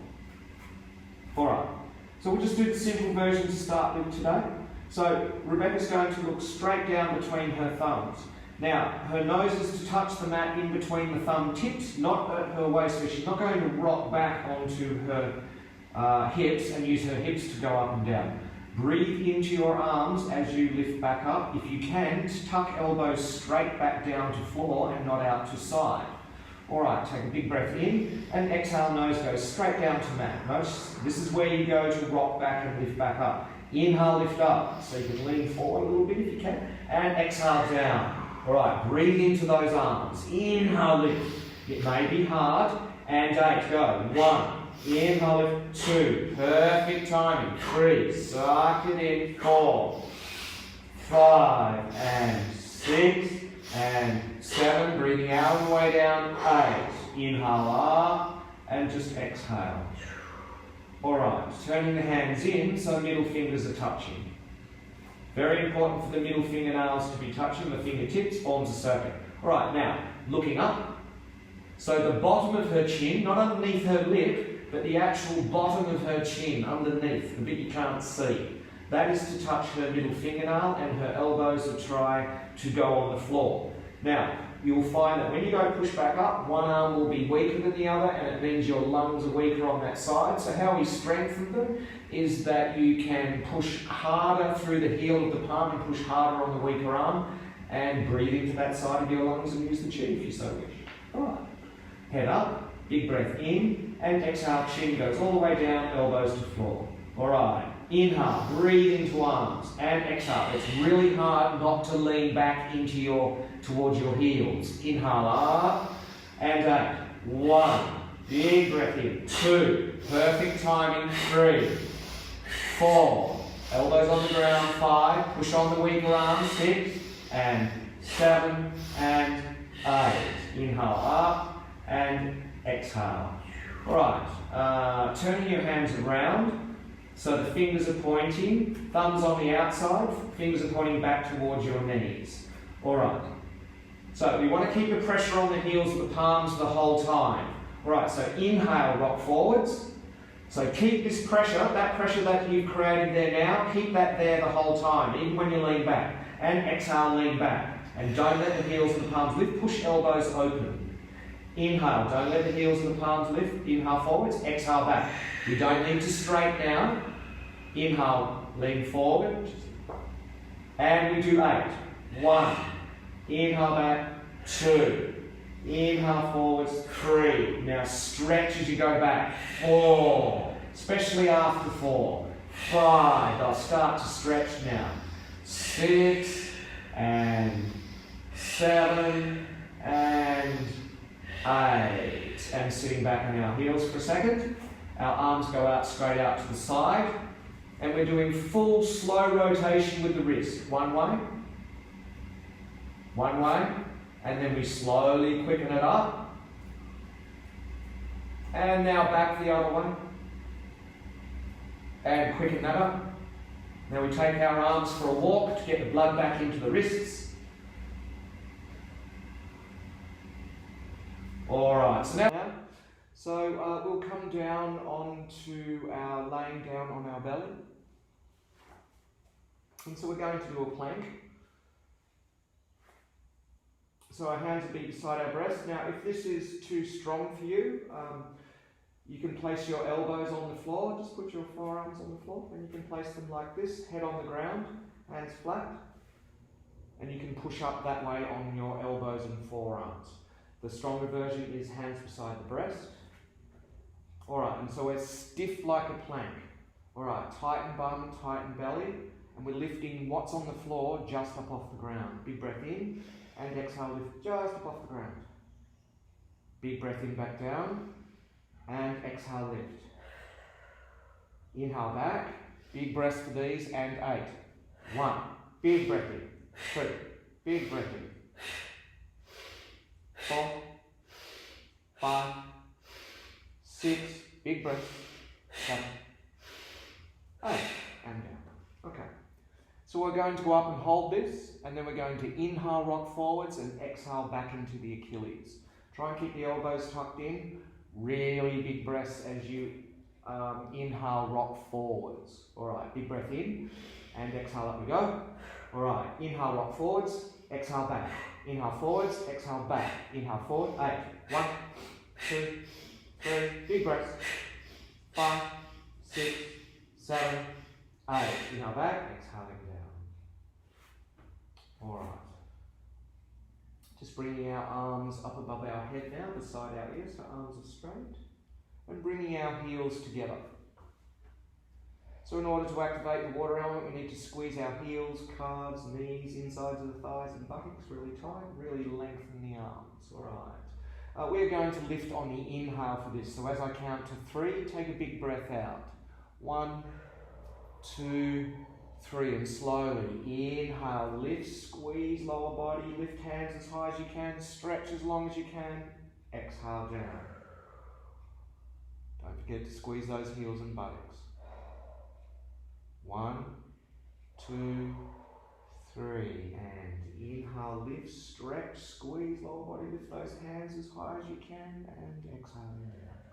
Alright, so we'll just do the simple version to start with today. So Rebecca's going to look straight down between her thumbs. Now, her nose is to touch the mat in between the thumb tips, not at her waist, so she's not going to rock back onto her hips and use her hips to go up and down. Breathe into your arms as you lift back up. If you can, tuck elbows straight back down to floor and not out to side. Alright, take a big breath in and exhale, nose goes straight down to mat. Notice this is where you go to rock back and lift back up. Inhale, lift up, so you can lean forward a little bit if you can, and exhale down. Alright, breathe into those arms. Inhale, lift. It may be hard. And 8, go. 1. Inhale, lift. 2. Perfect timing. 3. Suck it in. 4. 5. And 6. And 7. Breathing out on the way down. 8. Inhale up. And just exhale. Alright, turning the hands in so the middle fingers are touching. Very important for the middle fingernails to be touching, the fingertips forms a circuit. Alright, now, looking up. So the bottom of her chin, not underneath her lip, but the actual bottom of her chin, underneath, the bit you can't see. That is to touch her middle fingernail, and her elbows are try to go on the floor. Now, you'll find that when you go push back up, one arm will be weaker than the other, and it means your lungs are weaker on that side. So how we strengthen them is that you can push harder through the heel of the palm and push harder on the weaker arm, and breathe into that side of your lungs and use the chin if you so wish. Alright, head up, big breath in, and exhale, chin goes all the way down, elbows to floor. Alright, inhale, breathe into arms, and exhale. It's really hard not to lean back into towards your heels. Inhale up, and 8. 1, big breath in. 2, perfect timing. 3, 4, elbows on the ground. 5, push on the weaker arm. 6, and 7, and 8. Inhale up, and exhale. Alright, turning your hands around. So the fingers are pointing, thumbs on the outside, fingers are pointing back towards your knees. Alright, so we want to keep the pressure on the heels of the palms the whole time. Alright, so inhale, rock forwards. So keep this pressure, that pressure that you've created there now, keep that there the whole time, even when you lean back. And exhale, lean back. And don't let the heels and the palms lift, push elbows open. Inhale, don't let the heels and the palms lift, inhale forwards, exhale back. We don't need to straighten now. Inhale, lean forward. And we do 8. 1. Inhale back. 2. Inhale forwards. 3. Now stretch as you go back. 4. Especially after 4. 5. I'll start to stretch now. 6. And 7. And 8. And sitting back on our heels for a second. Our arms go out straight out to the side. And we're doing full slow rotation with the wrist. One way. One way. And then we slowly quicken it up. And now back the other way. And quicken that up. Now we take our arms for a walk to get the blood back into the wrists. Alright, so we'll come down onto our laying down on our belly. And so we're going to do a plank. So our hands will be beside our breast. Now if this is too strong for you, you can place your elbows on the floor. Just put your forearms on the floor and you can place them like this, head on the ground, hands flat. And you can push up that way on your elbows and forearms. The stronger version is hands beside the breast. Alright, and so we're stiff like a plank. Alright, tighten bum, tighten belly, and we're lifting what's on the floor just up off the ground. Big breath in, and exhale, lift just up off the ground. Big breath in, back down, and exhale, lift. Inhale back, big breaths for these, and 8. 1, big breath in. 2, big breath in. 4, 5, 6, big breath, 7, 8, and down. Okay. So we're going to go up and hold this, and then we're going to inhale, rock forwards, and exhale back into the Achilles. Try and keep the elbows tucked in. Really big breaths as you inhale, rock forwards. Alright, big breath in, and exhale, up we go. Alright, inhale, rock forwards, exhale back. Inhale forwards, exhale back. Inhale forward, 8. 1, 2, 3, big breaths. 5, 6, 7, 8. Inhale back, exhaling down. Alright. Just bringing our arms up above our head now, beside our ears, so arms are straight. And bringing our heels together. So in order to activate the water element, we need to squeeze our heels, calves, knees, insides of the thighs and buttocks really tight, really lengthen the arms. Alright. We're going to lift on the inhale for this. So as I count to 3, take a big breath out. 1, 2, 3, and slowly inhale, lift, squeeze lower body, lift hands as high as you can, stretch as long as you can, exhale down. Don't forget to squeeze those heels and buttocks. 1, 2, 3, and inhale, lift, stretch, squeeze lower body, lift those hands as high as you can, and exhale down.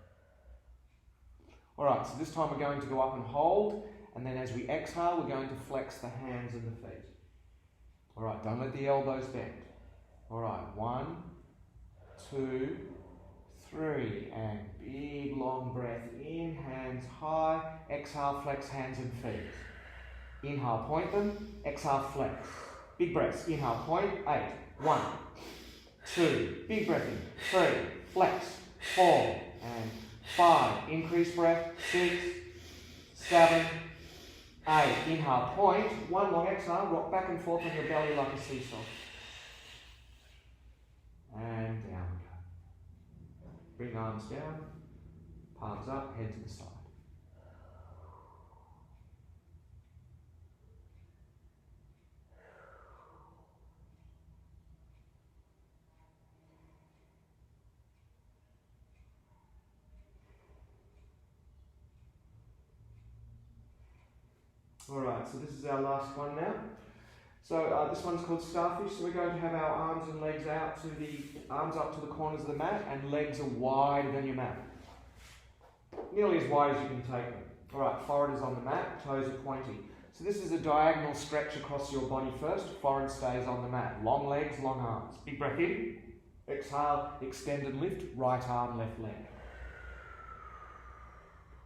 Alright, so this time we're going to go up and hold, and then as we exhale, we're going to flex the hands and the feet. Alright, don't let the elbows bend. Alright, 1, 2, 3, and big long breath in, hands high, exhale, flex hands and feet. Inhale, point them, exhale, flex. Big breaths, inhale, point, 8, 1, 2, big breath in, 3, flex, 4, and 5, increase breath, 6, 7, 8, inhale, point, 1 long exhale, rock back and forth on your belly like a seesaw. And down we go. Bring arms down, palms up, head to the side. Alright, so this is our last one now. So this one's called Starfish. So we're going to have our arms and legs out to the arms up to the corners of the mat, and legs are wider than your mat. nearly as wide as you can take them. All right, forehead is on the mat, toes are pointy. So this is a diagonal stretch across your body first. Forehead stays on the mat. Long legs, long arms. Big breath in. Exhale, extend and lift. Right arm, left leg.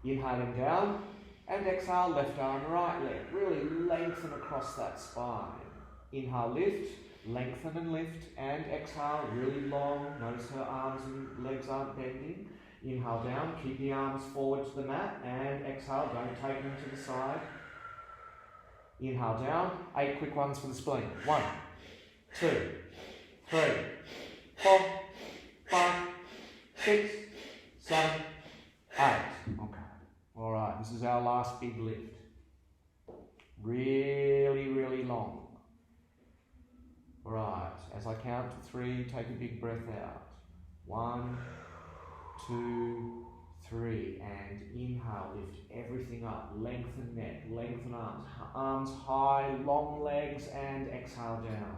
Inhaling down. And exhale, left arm, right leg. Really lengthen across that spine. Inhale, lift. Lengthen and lift. And exhale, really long. Notice her arms and legs aren't bending. Inhale down. Keep the arms forward to the mat. And exhale, don't take them to the side. Inhale down. 8 quick ones for the spleen. 1, 2, 3, 4, 5, 6, 7, 8. Okay. All right. This is our last big lift. Really, really long. All right. As I count to 3, take a big breath out. 1, 2, 3, and inhale, lift everything up, lengthen neck, lengthen arms, arms high, long legs, and exhale down.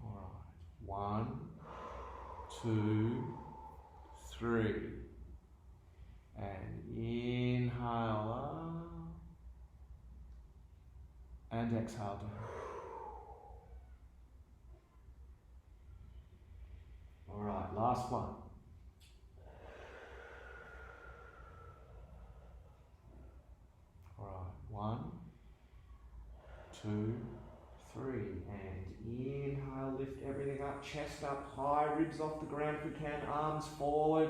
All right, 1, 2, 3, and inhale up, and exhale down. All right, last one. All right, 1, 2, 3, and inhale, lift everything up, chest up high, ribs off the ground if you can, arms forward,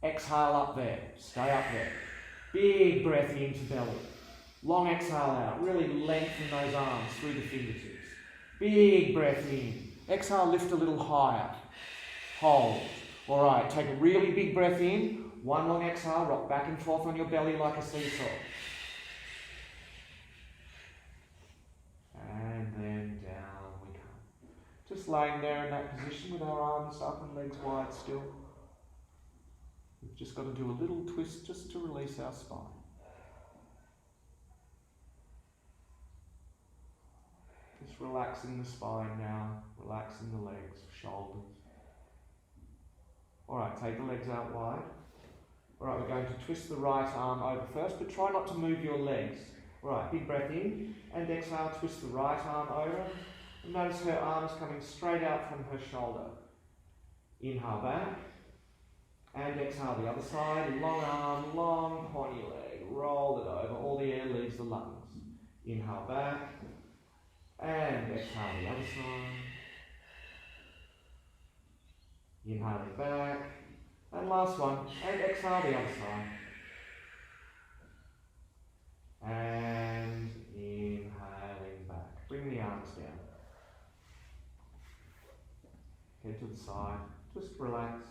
exhale up there, stay up there. Big breath into belly, long exhale out, really lengthen those arms through the fingertips. Big breath in, exhale, lift a little higher. Hold. All right, take a really big breath in. 1 long exhale, rock back and forth on your belly like a seesaw. And then down we come. Just laying there in that position with our arms up and legs wide still. We've just got to do a little twist just to release our spine. Just relaxing the spine now, relaxing the legs, shoulders. All right, take the legs out wide. All right, we're going to twist the right arm over first, but try not to move your legs. All right, big breath in, and exhale, twist the right arm over. And notice her arms coming straight out from her shoulder. Inhale back, and exhale the other side. Long arm, long pointy leg. Roll it over, all the air leaves the lungs. Inhale back, and exhale the other side. Inhaling back, and last one, and exhale the other side. And inhaling back. Bring the arms down. Head to the side, just relax.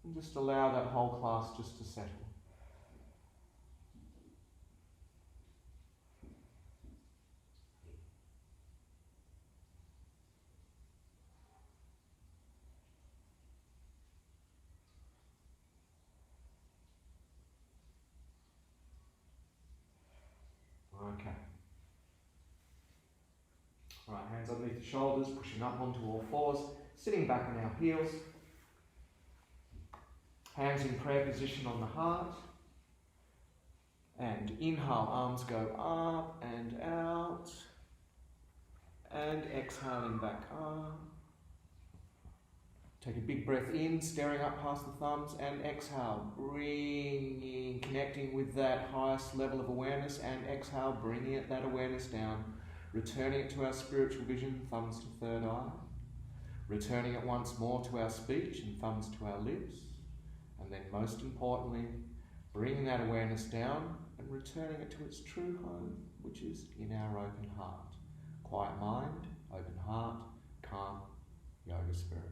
And just allow that whole class just to settle. Okay. All right, hands underneath the shoulders, pushing up onto all fours, sitting back on our heels. Hands in prayer position on the heart. And inhale, arms go up and out. And exhaling back up. Take a big breath in, staring up past the thumbs, and exhale, bringing, connecting with that highest level of awareness, and exhale, bringing that awareness down, returning it to our spiritual vision, thumbs to third eye, returning it once more to our speech and thumbs to our lips, and then most importantly, bringing that awareness down and returning it to its true home, which is in our open heart. Quiet mind, open heart, calm, yoga spirit.